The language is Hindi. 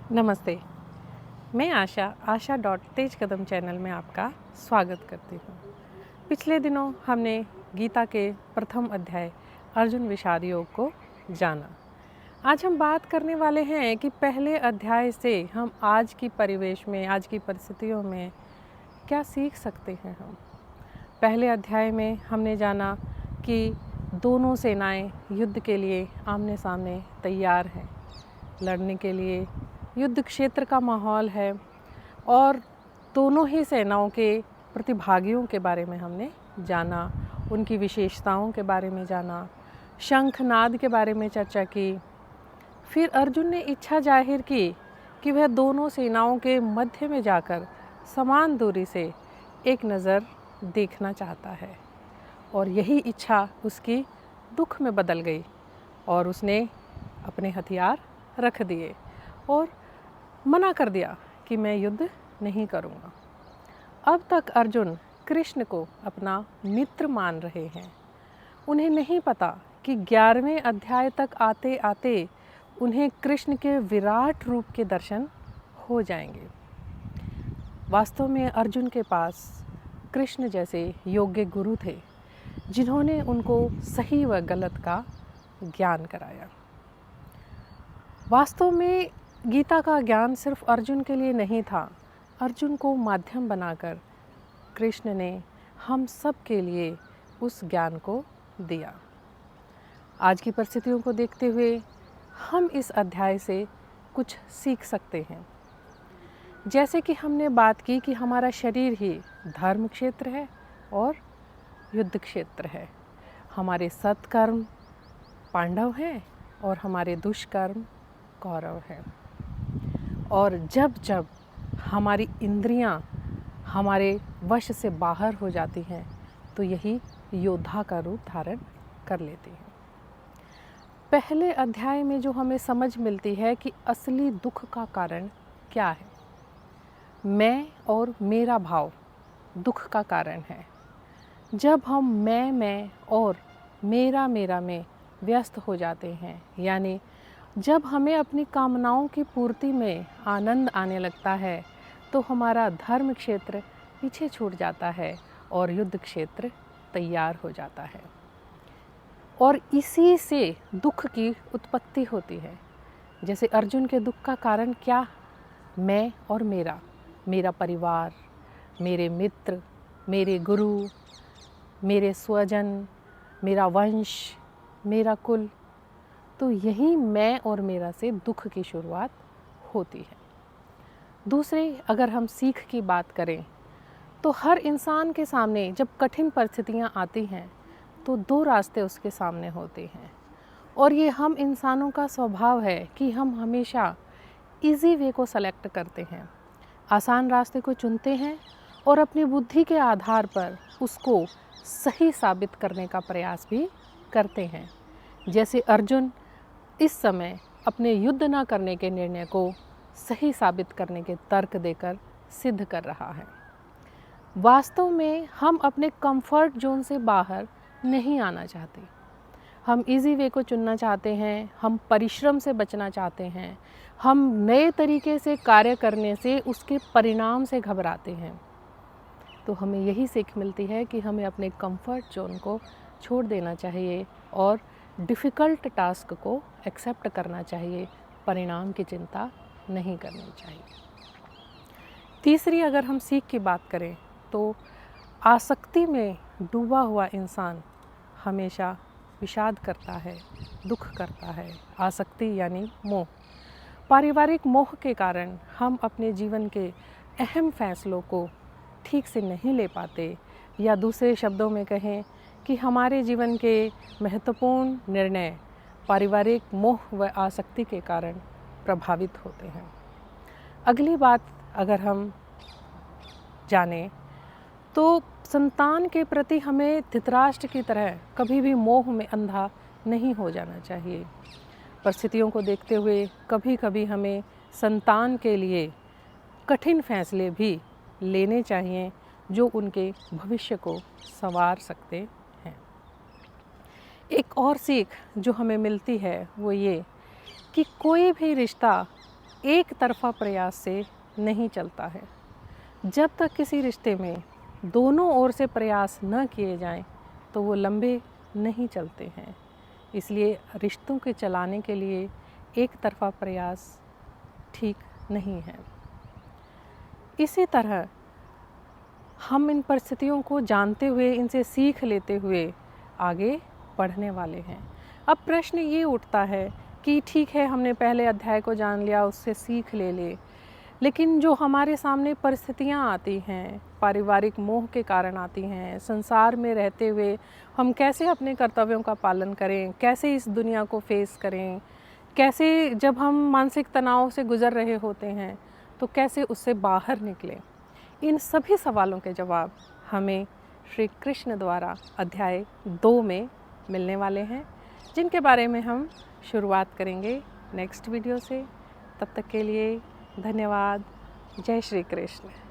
नमस्ते। मैं आशा डॉट तेज कदम चैनल में आपका स्वागत करती हूँ। पिछले दिनों हमने गीता के प्रथम अध्याय अर्जुन विषाद योग को जाना। आज हम बात करने वाले हैं कि पहले अध्याय से हम आज की परिवेश में, आज की परिस्थितियों में क्या सीख सकते हैं। हम पहले अध्याय में हमने जाना कि दोनों सेनाएं युद्ध के लिए आमने सामने तैयार हैं, लड़ने के लिए युद्ध क्षेत्र का माहौल है और दोनों ही सेनाओं के प्रतिभागियों के बारे में हमने जाना, उनकी विशेषताओं के बारे में जाना, शंखनाद के बारे में चर्चा की। फिर अर्जुन ने इच्छा जाहिर की कि वह दोनों सेनाओं के मध्य में जाकर समान दूरी से एक नज़र देखना चाहता है और यही इच्छा उसकी दुख में बदल गई और उसने अपने हथियार रख दिए और मना कर दिया कि मैं युद्ध नहीं करूँगा। अब तक अर्जुन कृष्ण को अपना मित्र मान रहे हैं। उन्हें नहीं पता कि 11वें अध्याय तक आते आते उन्हें कृष्ण के विराट रूप के दर्शन हो जाएंगे। वास्तव में अर्जुन के पास कृष्ण जैसे योग्य गुरु थे जिन्होंने उनको सही व गलत का ज्ञान कराया। वास्तव में गीता का ज्ञान सिर्फ अर्जुन के लिए नहीं था। अर्जुन को माध्यम बनाकर कृष्ण ने हम सब के लिए उस ज्ञान को दिया। आज की परिस्थितियों को देखते हुए हम इस अध्याय से कुछ सीख सकते हैं। जैसे कि हमने बात की कि हमारा शरीर ही धर्म क्षेत्र है और युद्ध क्षेत्र है। हमारे सत्कर्म पांडव हैं और हमारे दुष्कर्म कौरव हैं। और जब जब हमारी इंद्रियां हमारे वश से बाहर हो जाती हैं तो यही योद्धा का रूप धारण कर लेती हैं। पहले अध्याय में जो हमें समझ मिलती है कि असली दुख का कारण क्या है। मैं और मेरा भाव दुख का कारण है। जब हम मैं और मेरा में व्यस्त हो जाते हैं, यानी जब हमें अपनी कामनाओं की पूर्ति में आनंद आने लगता है तो हमारा धर्म क्षेत्र पीछे छूट जाता है और युद्ध क्षेत्र तैयार हो जाता है। और इसी से दुख की उत्पत्ति होती है। जैसे अर्जुन के दुख का कारण क्या? मैं और मेरा परिवार, मेरे मित्र, मेरे गुरु, मेरे स्वजन, मेरा वंश, मेरा कुल। तो यही मैं और मेरा से दुख की शुरुआत होती है। दूसरे, अगर हम सीख की बात करें तो हर इंसान के सामने जब कठिन परिस्थितियां आती हैं तो दो रास्ते उसके सामने होते हैं और ये हम इंसानों का स्वभाव है कि हम हमेशा इजी वे को सेलेक्ट करते हैं, आसान रास्ते को चुनते हैं और अपनी बुद्धि के आधार पर उसको सही साबित करने का प्रयास भी करते हैं। जैसे अर्जुन इस समय अपने युद्ध न करने के निर्णय को सही साबित करने के तर्क देकर सिद्ध कर रहा है। वास्तव में हम अपने कंफर्ट जोन से बाहर नहीं आना चाहते। हम इजी वे को चुनना चाहते हैं, हम परिश्रम से बचना चाहते हैं, हम नए तरीके से कार्य करने से उसके परिणाम से घबराते हैं। तो हमें यही सीख मिलती है कि हमें अपने कंफर्ट जोन को छोड़ देना चाहिए और डिफ़िकल्ट टास्क को एक्सेप्ट करना चाहिए, परिणाम की चिंता नहीं करनी चाहिए। तीसरी, अगर हम सीख की बात करें तो आसक्ति में डूबा हुआ इंसान हमेशा विषाद करता है, दुख करता है। आसक्ति यानी मोह। पारिवारिक मोह के कारण हम अपने जीवन के अहम फैसलों को ठीक से नहीं ले पाते, या दूसरे शब्दों में कहें कि हमारे जीवन के महत्वपूर्ण निर्णय पारिवारिक मोह व आसक्ति के कारण प्रभावित होते हैं। अगली बात अगर हम जानें तो संतान के प्रति हमें धृतराष्ट्र की तरह कभी भी मोह में अंधा नहीं हो जाना चाहिए। परिस्थितियों को देखते हुए कभी कभी हमें संतान के लिए कठिन फैसले भी लेने चाहिए जो उनके भविष्य को संवार सकते हैं। एक और सीख जो हमें मिलती है वो ये कि कोई भी रिश्ता एक तरफ़ा प्रयास से नहीं चलता है। जब तक किसी रिश्ते में दोनों ओर से प्रयास न किए जाएं, तो वो लंबे नहीं चलते हैं। इसलिए रिश्तों के चलाने के लिए एक तरफ़ा प्रयास ठीक नहीं है। इसी तरह हम इन परिस्थितियों को जानते हुए, इनसे सीख लेते हुए आगे बढ़ने वाले हैं। अब प्रश्न ये उठता है कि ठीक है, हमने पहले अध्याय को जान लिया, उससे सीख ले, लेकिन जो हमारे सामने परिस्थितियाँ आती हैं, पारिवारिक मोह के कारण आती हैं, संसार में रहते हुए हम कैसे अपने कर्तव्यों का पालन करें, कैसे इस दुनिया को फेस करें, कैसे जब हम मानसिक तनाव से गुज़र रहे होते हैं तो कैसे उससे बाहर निकलें, इन सभी सवालों के जवाब हमें श्री कृष्ण द्वारा अध्याय 2 में मिलने वाले हैं, जिनके बारे में हम शुरुआत करेंगे नेक्स्ट वीडियो से। तब तक के लिए धन्यवाद। जय श्री कृष्ण।